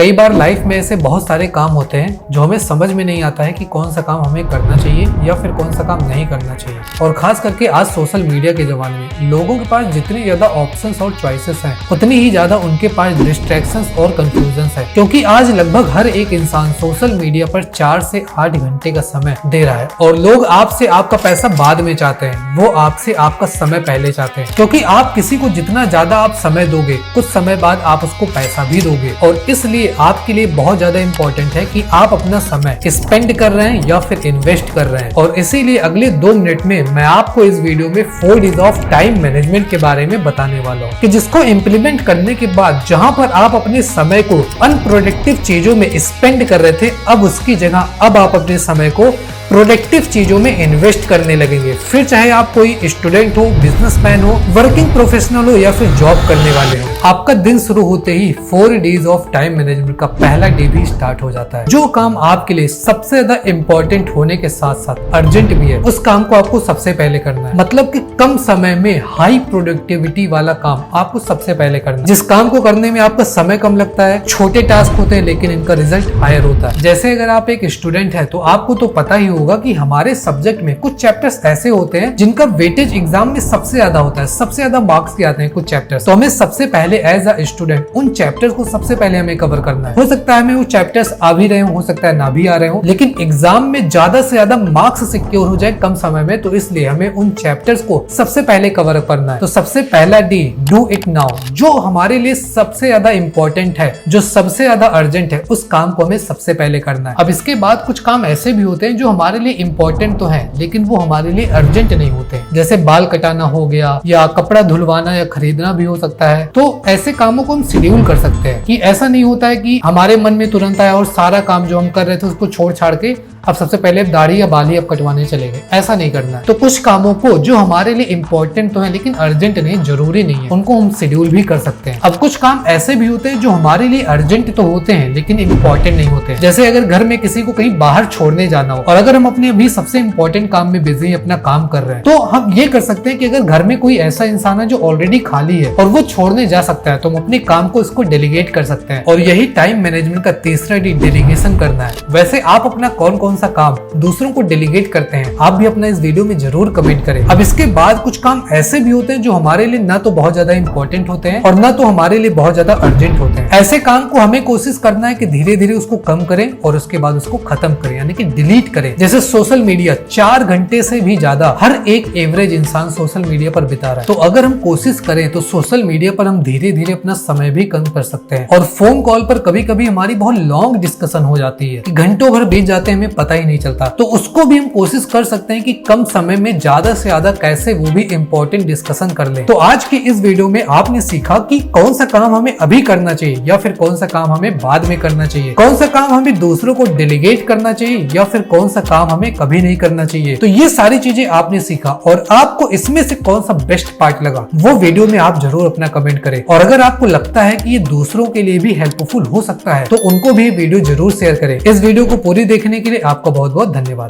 कई बार लाइफ में ऐसे बहुत सारे काम होते हैं जो हमें समझ में नहीं आता है कि कौन सा काम हमें करना चाहिए या फिर कौन सा काम नहीं करना चाहिए। और खास करके आज सोशल मीडिया के जमाने में लोगों के पास जितनी ज्यादा ऑप्शंस और चॉइसेस हैं, उतनी ही ज्यादा उनके पास डिस्ट्रैक्शंस और कंफ्यूजन्स है। क्योंकि आज लगभग हर एक इंसान सोशल मीडिया पर 4 से 8 घंटे का समय दे रहा है और लोग आपसे आपका पैसा बाद में चाहते हैं, वो आपसे आपका समय पहले चाहते हैं। क्योंकि आप किसी को जितना ज्यादा आप समय दोगे, कुछ समय बाद आप उसको पैसा भी दोगे। और इसलिए आपके लिए बहुत ज्यादा इंपॉर्टेंट है कि आप अपना समय स्पेंड कर रहे हैं या फिर इन्वेस्ट कर रहे हैं। और इसीलिए अगले 2 मिनट में मैं आपको इस वीडियो में 4 Ds ऑफ टाइम मैनेजमेंट के बारे में बताने वाला हूँ कि जिसको इम्प्लीमेंट करने के बाद जहाँ पर आप अपने समय को अनप्रोडक्टिव चीजों में स्पेंड कर रहे थे, अब उसकी जगह अब आप अपने समय को प्रोडक्टिव चीजों में इन्वेस्ट करने लगेंगे। फिर चाहे आप कोई स्टूडेंट हो, बिजनेसमैन हो, वर्किंग प्रोफेशनल हो या फिर जॉब करने वाले हो, आपका दिन शुरू होते ही 4 Ds ऑफ टाइम मैनेजमेंट का पहला डे भी स्टार्ट हो जाता है। जो काम आपके लिए सबसे ज्यादा इंपॉर्टेंट होने के साथ साथ अर्जेंट भी है, उस काम को आपको सबसे पहले करना है। मतलब कि कम समय में हाई प्रोडक्टिविटी वाला काम आपको सबसे पहले करना है। जिस काम को करने में आपका समय कम लगता है, छोटे टास्क होते हैं लेकिन इनका रिजल्ट हायर होता है। जैसे अगर आप एक स्टूडेंट है तो आपको तो पता ही होगा कि हमारे सब्जेक्ट में कुछ चैप्टर्स ऐसे होते हैं जिनका वेटेज एग्जाम में सबसे ज्यादा होता है, सबसे ज्यादा मार्क्स के आते हैं कुछ चैप्टर्स। तो हमें सबसे पहले एज अ स्टूडेंट उन चैप्टर्स को सबसे पहले हमें कवर करना है। हो सकता है हमें वो चैप्टर्स आ भी रहे हो सकता है ना भी आ रहे हो, लेकिन एग्जाम में ज्यादा से ज्यादा मार्क्स सिक्योर हो जाए कम समय में, तो इसलिए हमें उन चैप्टर्स को सबसे पहले कवर करना है। तो सबसे पहला डी, डू इट नाउ। जो हमारे लिए सबसे ज्यादा इंपॉर्टेंट है, जो सबसे ज्यादा अर्जेंट है, उस काम को हमें सबसे पहले करना है। अब इसके बाद कुछ काम ऐसे भी होते हैं जो हमारे लिए इंपॉर्टेंट तो है लेकिन वो हमारे लिए अर्जेंट नहीं होते। जैसे बाल कटाना हो गया या कपड़ा धुलवाना या खरीदना भी हो सकता है। तो ऐसे कामों को हम शेड्यूल कर सकते हैं कि ऐसा नहीं होता है कि हमारे मन में तुरंत आया और सारा काम जो हम कर रहे थे उसको छोड़ छाड़ के अब सबसे पहले दाढ़ी या बाल ही अब कटवाने चले गए। ऐसा नहीं करना है। तो कुछ कामों को जो हमारे लिए इंपॉर्टेंट तो है लेकिन अर्जेंट नहीं, जरूरी नहीं है, उनको हम शेड्यूल भी कर सकते हैं। अब कुछ काम ऐसे भी होते हैं जो हमारे लिए अर्जेंट तो होते हैं लेकिन इंपॉर्टेंट नहीं होते। जैसे अगर घर में किसी को कहीं बाहर छोड़ने जाना हो और अगर हम अपने अभी सबसे इंपॉर्टेंट काम में बिजी अपना काम कर रहे हैं, तो हम ये कर सकते हैं कि अगर घर में कोई ऐसा इंसान है जो ऑलरेडी खाली है और वो छोड़ने जा सकता है, तो हम अपने काम को इसको डेलीगेट कर सकते हैं। और यही टाइम मैनेजमेंट का तीसरा डी, डेलीगेशन करना है। वैसे आप अपना कौन कौन सा काम दूसरों को डेलीगेट करते हैं, आप भी अपना इस वीडियो में जरूर कमेंट करें। अब इसके बाद कुछ काम ऐसे भी होते हैं जो हमारे लिए ना तो बहुत ज्यादा इंपॉर्टेंट होते हैं और ना तो हमारे लिए बहुत ज्यादा अर्जेंट होते हैं। ऐसे काम को हमें कोशिश करना है कि धीरे धीरे उसको कम करें और उसके बाद उसको खत्म करें, यानी कि डिलीट करें। जैसे सोशल मीडिया 4 घंटे से भी ज्यादा हर एक एवरेज इंसान सोशल मीडिया पर बिता रहा है। तो अगर हम कोशिश करें तो सोशल मीडिया पर हम धीरे धीरे अपना समय भी कम कर सकते हैं। और फोन कॉल पर कभी कभी हमारी बहुत लॉन्ग डिस्कशन हो जाती है कि घंटों भर बीत जाते हैं, हमें पता ही नहीं चलता। तो उसको भी हम कोशिश कर सकते हैं कि कम समय में ज्यादा से ज्यादा कैसे वो भी इंपॉर्टेंट डिस्कशन कर लें। तो आज की इस वीडियो में आपने सीखा कि कौन सा काम हमें अभी करना चाहिए या फिर कौन सा काम हमें बाद में करना चाहिए, कौन सा काम हमें दूसरों को डेलीगेट करना चाहिए या फिर कौन सा काम हमें कभी नहीं करना चाहिए। तो ये सारी चीजें आपने सीखा और आपको इसमें से कौन सा बेस्ट पार्ट लगा वो वीडियो में आप जरूर अपना कमेंट करें। और अगर आपको लगता है कि ये दूसरों के लिए भी हेल्पफुल हो सकता है तो उनको भी वीडियो जरूर शेयर करें। इस वीडियो को पूरी देखने के लिए आपका बहुत बहुत धन्यवाद।